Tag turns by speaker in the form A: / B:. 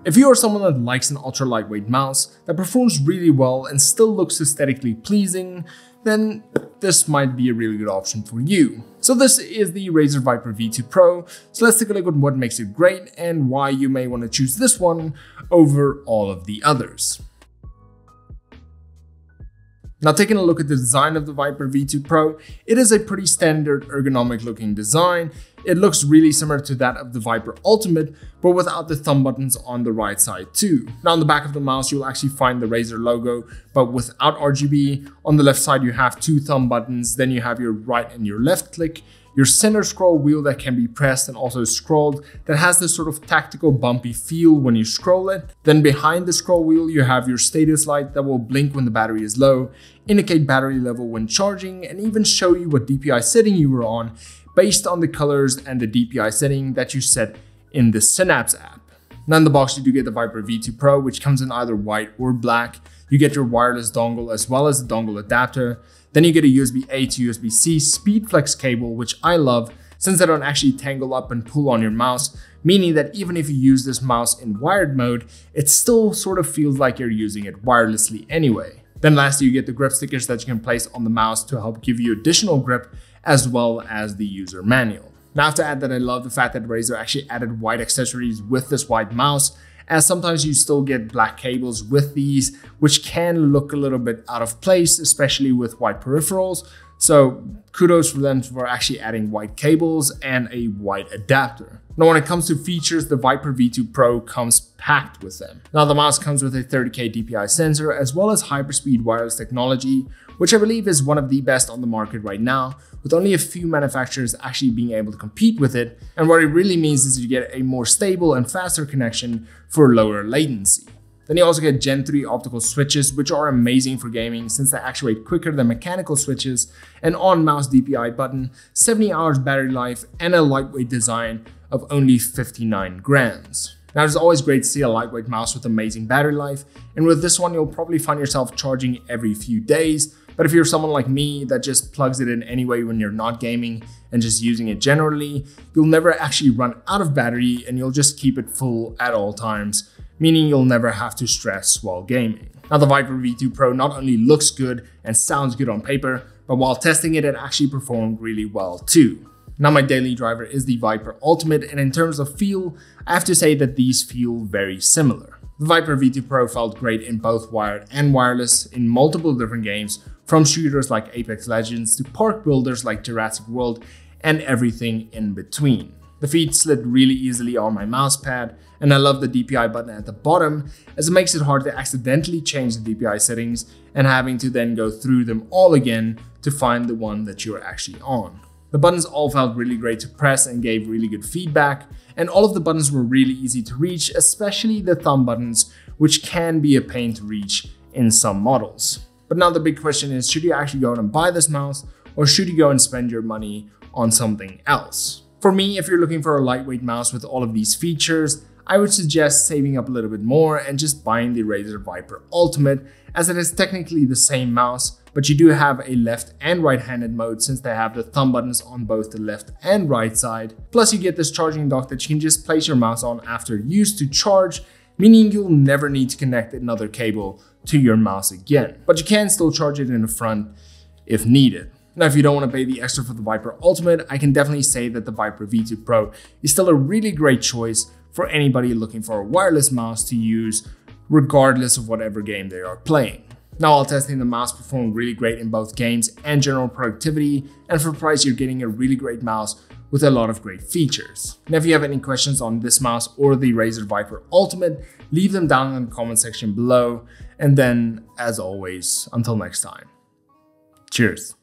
A: If you are someone that likes an ultra lightweight mouse that performs really well and still looks aesthetically pleasing, then this might be a really good option for you. So this is the Razer Viper V2 Pro. So let's take a look at what makes it great and why you may want to choose this one over all of the others. Now, taking a look at the design of the Viper V2 Pro, it is a pretty standard ergonomic looking design. It looks really similar to that of the Viper Ultimate, but without the thumb buttons on the right side too. Now on the back of the mouse, you'll actually find the Razer logo, but without RGB. On the left side, you have two thumb buttons, then you have your right and your left click, your center scroll wheel that can be pressed and also scrolled that has this sort of tactical bumpy feel when you scroll it. Then behind the scroll wheel, you have your status light that will blink when the battery is low, indicate battery level when charging, and even show you what DPI setting you were on based on the colors and the DPI setting that you set in the Synapse app. Now in the box, you do get the Viper V2 Pro, which comes in either white or black. You get your wireless dongle as well as the dongle adapter. Then you get a USB-A to USB-C SpeedFlex cable, which I love since they don't actually tangle up and pull on your mouse, meaning that even if you use this mouse in wired mode, it still sort of feels like you're using it wirelessly anyway. Then lastly, you get the grip stickers that you can place on the mouse to help give you additional grip, as well as the user manual. Now I have to add that I love the fact that Razer actually added white accessories with this white mouse, as sometimes you still get black cables with these, which can look a little bit out of place, especially with white peripherals. So kudos for them for actually adding white cables and a white adapter. Now when it comes to features, the Viper V2 Pro comes packed with them. Now the mouse comes with a 30K DPI sensor as well as hyperspeed wireless technology, which I believe is one of the best on the market right now, with only a few manufacturers actually being able to compete with it. And what it really means is you get a more stable and faster connection for lower latency. Then you also get Gen 3 optical switches, which are amazing for gaming since they actuate quicker than mechanical switches, an on-mouse DPI button, 70 hours battery life, and a lightweight design of only 59 grams. Now it's always great to see a lightweight mouse with amazing battery life, and with this one you'll probably find yourself charging every few days. But if you're someone like me that just plugs it in anyway when you're not gaming and just using it generally, you'll never actually run out of battery and you'll just keep it full at all times, meaning you'll never have to stress while gaming. Now the Viper V2 Pro not only looks good and sounds good on paper, but while testing it, it actually performed really well too. Now my daily driver is the Viper Ultimate, and in terms of feel, I have to say that these feel very similar. The Viper V2 Pro felt great in both wired and wireless in multiple different games, from shooters like Apex Legends to park builders like Jurassic World and everything in between. The feet slid really easily on my mouse pad, and I love the DPI button at the bottom as it makes it hard to accidentally change the DPI settings and having to then go through them all again to find the one that you're actually on. The buttons all felt really great to press and gave really good feedback, and all of the buttons were really easy to reach, especially the thumb buttons, which can be a pain to reach in some models. But now the big question is, should you actually go out and buy this mouse, or should you go and spend your money on something else? For me, if you're looking for a lightweight mouse with all of these features, I would suggest saving up a little bit more and just buying the Razer Viper Ultimate, as it is technically the same mouse, but you do have a left and right-handed mode since they have the thumb buttons on both the left and right side. Plus you get this charging dock that you can just place your mouse on after use to charge, meaning you'll never need to connect another cable to your mouse again. But you can still charge it in the front if needed. Now, if you don't want to pay the extra for the Viper Ultimate, I can definitely say that the Viper V2 Pro is still a really great choice for anybody looking for a wireless mouse to use regardless of whatever game they are playing. Now, while testing, the mouse performed really great in both games and general productivity, and for price you're getting a really great mouse with a lot of great features. Now, if you have any questions on this mouse or the Razer Viper Ultimate, leave them down in the comment section below. And then, as always, until next time, cheers.